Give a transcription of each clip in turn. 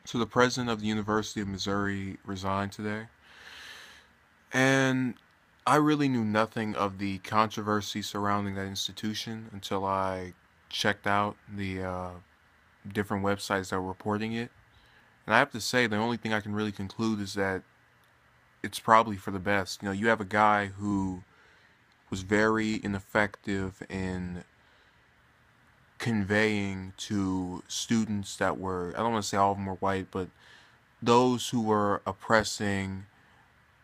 So the president of the University of Missouri resigned today, and I really knew nothing of the controversy surrounding that institution until I checked out the different websites that were reporting it. And I have to say, the only thing I can really conclude is that it's probably for the best. You know, you have a guy who was very ineffective in conveying to students that were, I don't want to say all of them were white, but those who were oppressing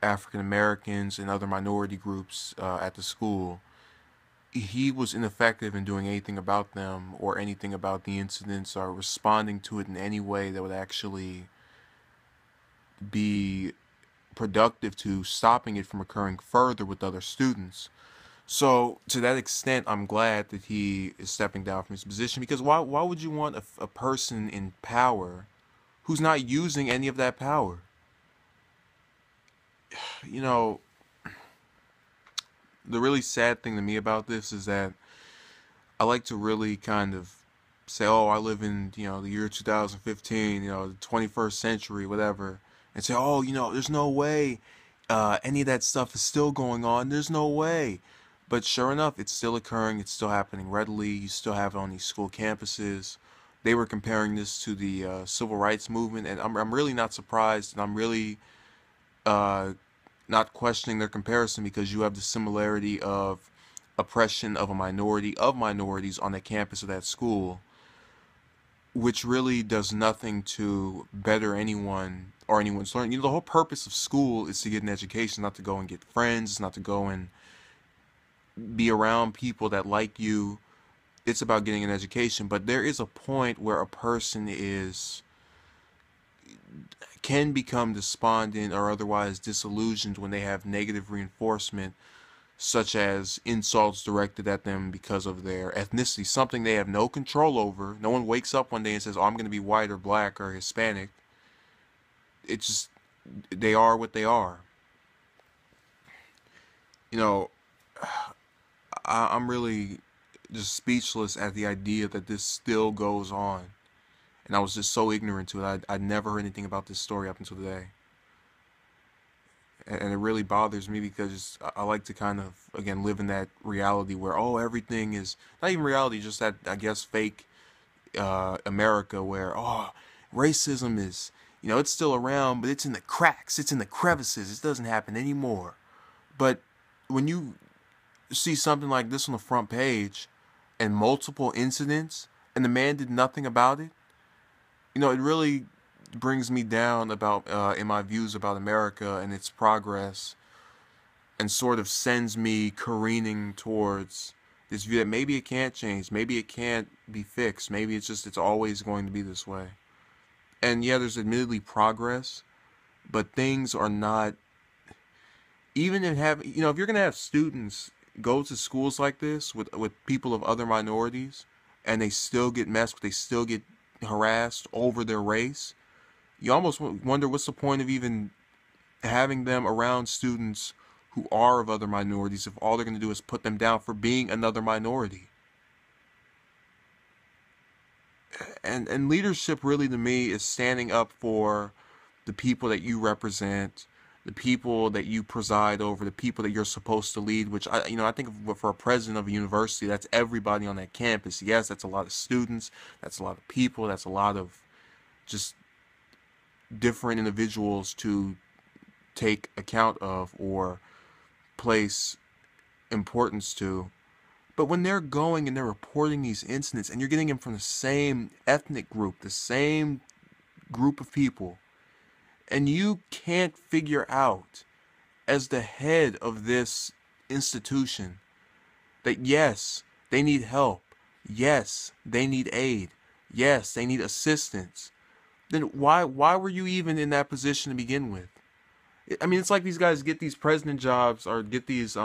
African Americans and other minority groups at the school. He was ineffective in doing anything about them or anything about the incidents or responding to it in any way that would actually be productive to stopping it from occurring further with other students. So, to that extent, I'm glad that he is stepping down from his position because why would you want a person in power who's not using any of that power? You know, the really sad thing to me about this is that I like to really kind of say, oh, I live in, the year 2015, the 21st century, whatever, and say, oh, there's no way any of that stuff is still going on. There's no way. But sure enough, it's still occurring. It's still happening readily. You still have it on these school campuses. They were comparing this to the civil rights movement, and I'm really not surprised, and I'm really uh, not questioning their comparison because you have the similarity of oppression of a minority of minorities on the campus of that school, which really does nothing to better anyone or anyone's learning. The whole purpose of school is to get an education, not to go and get friends, not to go and be around people that like you. It's about getting an education, but there is a point where a person can become despondent or otherwise disillusioned when they have negative reinforcement, such as insults directed at them because of their ethnicity, something they have no control over. No one wakes up one day and says, oh, I'm going to be white or black or Hispanic. It's just, they are what they are. You know, I'm really just speechless at the idea that this still goes on. And I was just so ignorant to it. I'd never heard anything about this story up until today. And it really bothers me because I like to kind of, again, live in that reality where, oh, everything is not even reality, just that, I guess, fake America where, oh, racism is, it's still around, but it's in the cracks, it's in the crevices, it doesn't happen anymore. But when you see something like this on the front page and multiple incidents and the man did nothing about it, it really brings me down about in my views about America and its progress, and sort of sends me careening towards this view that maybe it can't change, maybe it can't be fixed, maybe it's always going to be this way. And yeah, there's admittedly progress, but things are not, even if you're going to have students go to schools like this with people of other minorities and they still get messed with, they still get harassed over their race, you almost wonder what's the point of even having them around students who are of other minorities if all they're going to do is put them down for being another minority. And leadership really to me is standing up for the people that you represent, the people that you preside over, the people that you're supposed to lead, which I think for a president of a university, that's everybody on that campus. Yes, that's a lot of students, that's a lot of people, that's a lot of just different individuals to take account of or place importance to. But when they're going and they're reporting these incidents and you're getting them from the same ethnic group, the same group of people, and you can't figure out as the head of this institution that yes, they need help, yes, they need aid, yes, they need assistance, then why were you even in that position to begin with? I mean, it's like these guys get these president jobs or get these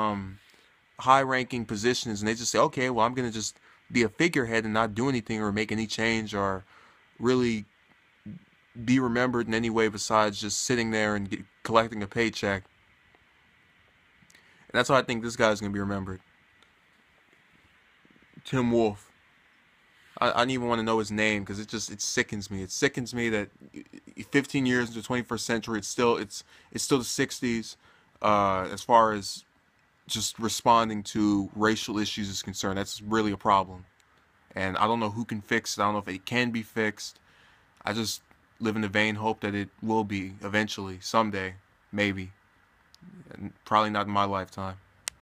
high-ranking positions, and they just say, okay, well, I'm gonna just be a figurehead and not do anything or make any change or really be remembered in any way besides just sitting there and collecting a paycheck. And that's how I think this guy's gonna be remembered. Tim Wolf. I don't even want to know his name because it sickens me. It sickens me that 15 years into the 21st century, it's still the 60s as far as just responding to racial issues is concerned. That's really a problem. And I don't know who can fix it. I don't know if it can be fixed. I just live in the vain hope that it will be eventually, someday, maybe. And probably not in my lifetime.